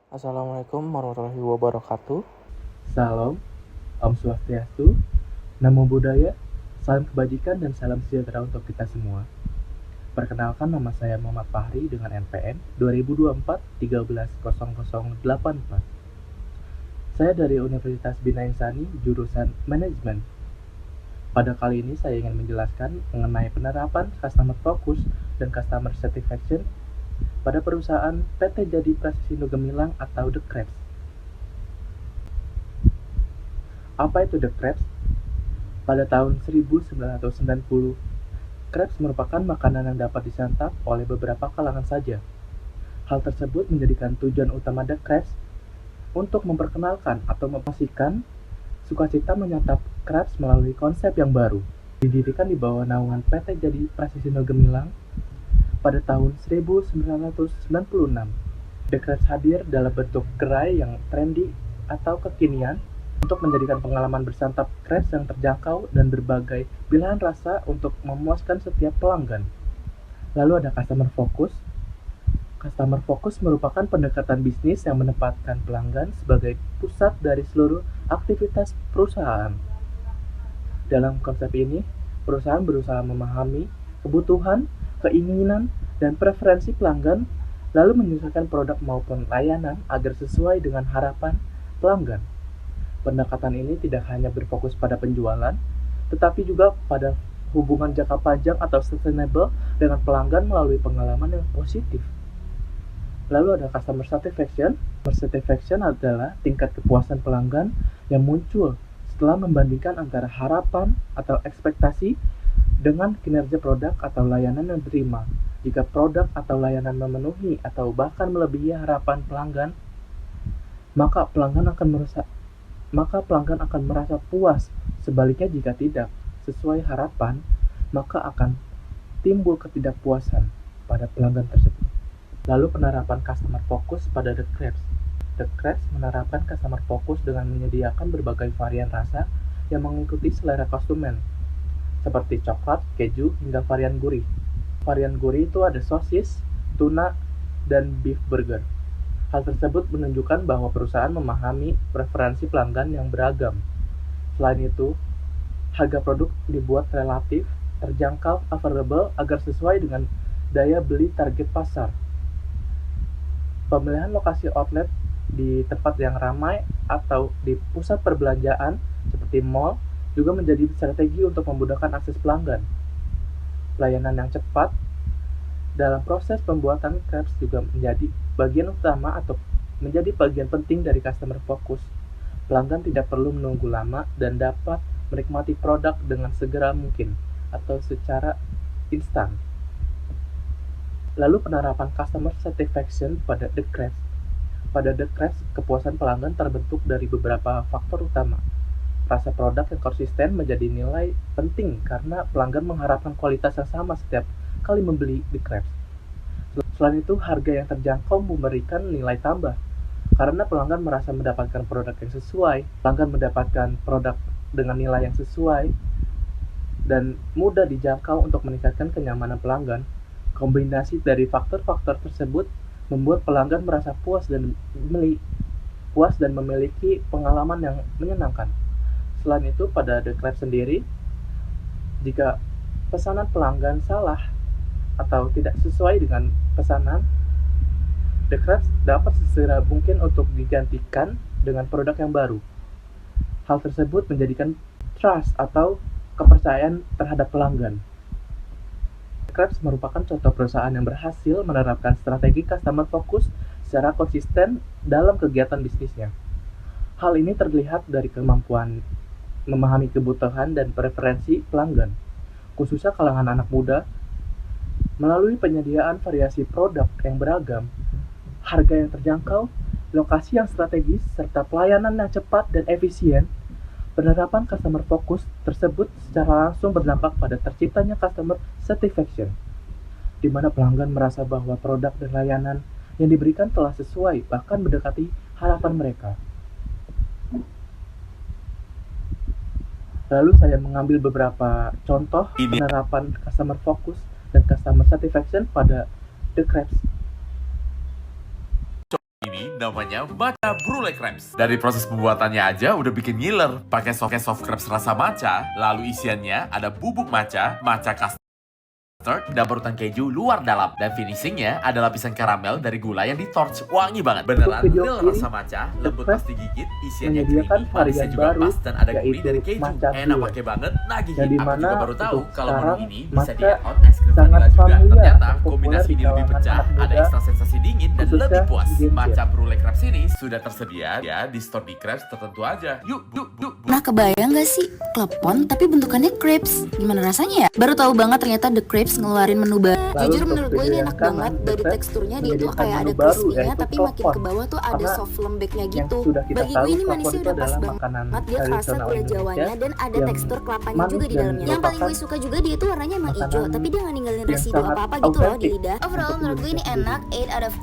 Assalamualaikum warahmatullahi wabarakatuh. Salam, Om Swastiastu, Namo Buddhaya, salam kebajikan dan salam sejahtera untuk kita semua. Perkenalkan, nama saya Muhammad Fahri dengan NPM 2024 130084. Saya dari Universitas Bina Insani, jurusan Manajemen. Pada kali ini saya ingin menjelaskan mengenai penerapan Customer Focus dan Customer Satisfaction pada perusahaan PT Jadi Prasestindo Gemilang atau The Krebs. Apa itu The Krebs? Pada tahun 1990, Krebs merupakan makanan yang dapat disantap oleh beberapa kalangan saja. Hal tersebut menjadikan tujuan utama The Krebs untuk memperkenalkan atau memastikan sukacita menyantap Krebs melalui konsep yang baru. Didirikan di bawah naungan PT Jadi Prasestindo Gemilang pada tahun 1996. The Krebs hadir dalam bentuk gerai yang trendy atau kekinian untuk menjadikan pengalaman bersantap Krebs yang terjangkau dan berbagai pilihan rasa untuk memuaskan setiap pelanggan. Lalu ada Customer Focus. Customer Focus merupakan pendekatan bisnis yang menempatkan pelanggan sebagai pusat dari seluruh aktivitas perusahaan. Dalam konsep ini, perusahaan berusaha memahami kebutuhan, keinginan, dan preferensi pelanggan, lalu menyusun produk maupun layanan agar sesuai dengan harapan pelanggan. Pendekatan ini tidak hanya berfokus pada penjualan, tetapi juga pada hubungan jangka panjang atau sustainable dengan pelanggan melalui pengalaman yang positif. Lalu ada Customer Satisfaction. Customer Satisfaction adalah tingkat kepuasan pelanggan yang muncul setelah membandingkan antara harapan atau ekspektasi dengan kinerja produk atau layanan yang diterima. Jika produk atau layanan memenuhi atau bahkan melebihi harapan pelanggan, maka pelanggan akan merasa puas. Sebaliknya, jika tidak sesuai harapan, maka akan timbul ketidakpuasan pada pelanggan tersebut. Lalu penerapan Customer Focus pada The Krebs. The Krebs menerapkan Customer Focus dengan menyediakan berbagai varian rasa yang mengikuti selera konsumen, seperti coklat, keju, hingga varian gurih. Varian gurih itu ada sosis, tuna, dan beef burger. Hal tersebut menunjukkan bahwa perusahaan memahami preferensi pelanggan yang beragam. Selain itu, harga produk dibuat relatif, terjangkau, affordable agar sesuai dengan daya beli target pasar. Pemilihan lokasi outlet di tempat yang ramai atau di pusat perbelanjaan seperti mall juga menjadi strategi untuk memudahkan akses pelanggan. Pelayanan yang cepat dalam proses pembuatan Krebs juga menjadi bagian utama atau menjadi bagian penting dari Customer Focus. Pelanggan tidak perlu menunggu lama dan dapat menikmati produk dengan segera mungkin atau secara instan. Lalu penerapan Customer Satisfaction pada The Krebs. Pada The Krebs, kepuasan pelanggan terbentuk dari beberapa faktor utama. Rasa produk yang konsisten menjadi nilai penting karena pelanggan mengharapkan kualitas yang sama setiap kali membeli The Krebs. Selain itu, harga yang terjangkau memberikan nilai tambah. Karena pelanggan merasa mendapatkan produk yang sesuai, pelanggan mendapatkan produk dengan nilai yang sesuai dan mudah dijangkau untuk meningkatkan kenyamanan pelanggan. Kombinasi dari faktor-faktor tersebut membuat pelanggan merasa puas dan memiliki pengalaman yang menyenangkan. Selain itu, pada The Krebs sendiri, jika pesanan pelanggan salah atau tidak sesuai dengan pesanan, The Krebs dapat sesegera mungkin untuk digantikan dengan produk yang baru. Hal tersebut menjadikan trust atau kepercayaan terhadap pelanggan. The Krebs merupakan contoh perusahaan yang berhasil menerapkan strategi customer focus secara konsisten dalam kegiatan bisnisnya. Hal ini terlihat dari kemampuan memahami kebutuhan dan preferensi pelanggan, khususnya kalangan anak muda, melalui penyediaan variasi produk yang beragam, harga yang terjangkau, lokasi yang strategis, serta pelayanan yang cepat dan efisien. Penerapan customer focus tersebut secara langsung berdampak pada terciptanya customer satisfaction, di mana pelanggan merasa bahwa produk dan layanan yang diberikan telah sesuai, bahkan mendekati harapan mereka. Lalu saya mengambil beberapa contoh penerapan customer focus dan customer satisfaction pada The Krebs. ini namanya matcha brulee crepes. Dari proses pembuatannya aja udah bikin ngiler. Pakai soft crepes rasa matcha, lalu isiannya ada bubuk matcha, matcha custard, dan parutan keju luar dalam. Dan finishingnya ada lapisan karamel dari gula yang di-torch. Wangi banget. Beneran Untuk video real ini, rasa matcha, lembut The pas digigit, isiannya menyediakan creamy, manisnya varian juga baru, pas, dan ada gurih yaitu dari keju. matcha Enak brulee. pakai banget, nagih. Dan di Aku mana juga baru tahu untuk kalau menu sekarang ini bisa matcha di-add-on es krim sangat vanilla juga. familiar Ternyata dan populer kombinasi di ini lebih kalangan pecah, anak ada muda, ekstra sensasi dingin dan khususnya lebih puas. Gen Z. Matcha brulee crepes ini sudah tersedia ya di store di crepes tertentu aja. Yuk. Nah, kebayang gak sih klepon tapi bentukannya crepes? Gimana rasanya ya? Baru tahu banget ternyata The Crepes ngeluarin menu baru. Lalu Jujur untuk menurut gue ini video enak yang kanan, banget. The Dari Crepes teksturnya dia tuh menyediakan kayak ada menu baru, crispy-nya, yaitu tapi makin klepon. ke bawah tuh ada Karena soft lembeknya yang gitu. sudah kita Bagi tahu, gue ini klepon manisnya itu udah pas adalah banget. makanan Dia kerasa tradisional gula Indonesia jawanya dan ada yang tekstur kelapanya manis juga di dan dalamnya. Yang paling gue merupakan suka juga dia tuh warnanya emang hijau, makanan tapi dia nggak ninggalin yang residu sangat apa-apa gitu loh di autentik lidah. Overall untuk menurut gue ini Indonesia enak, 8 out of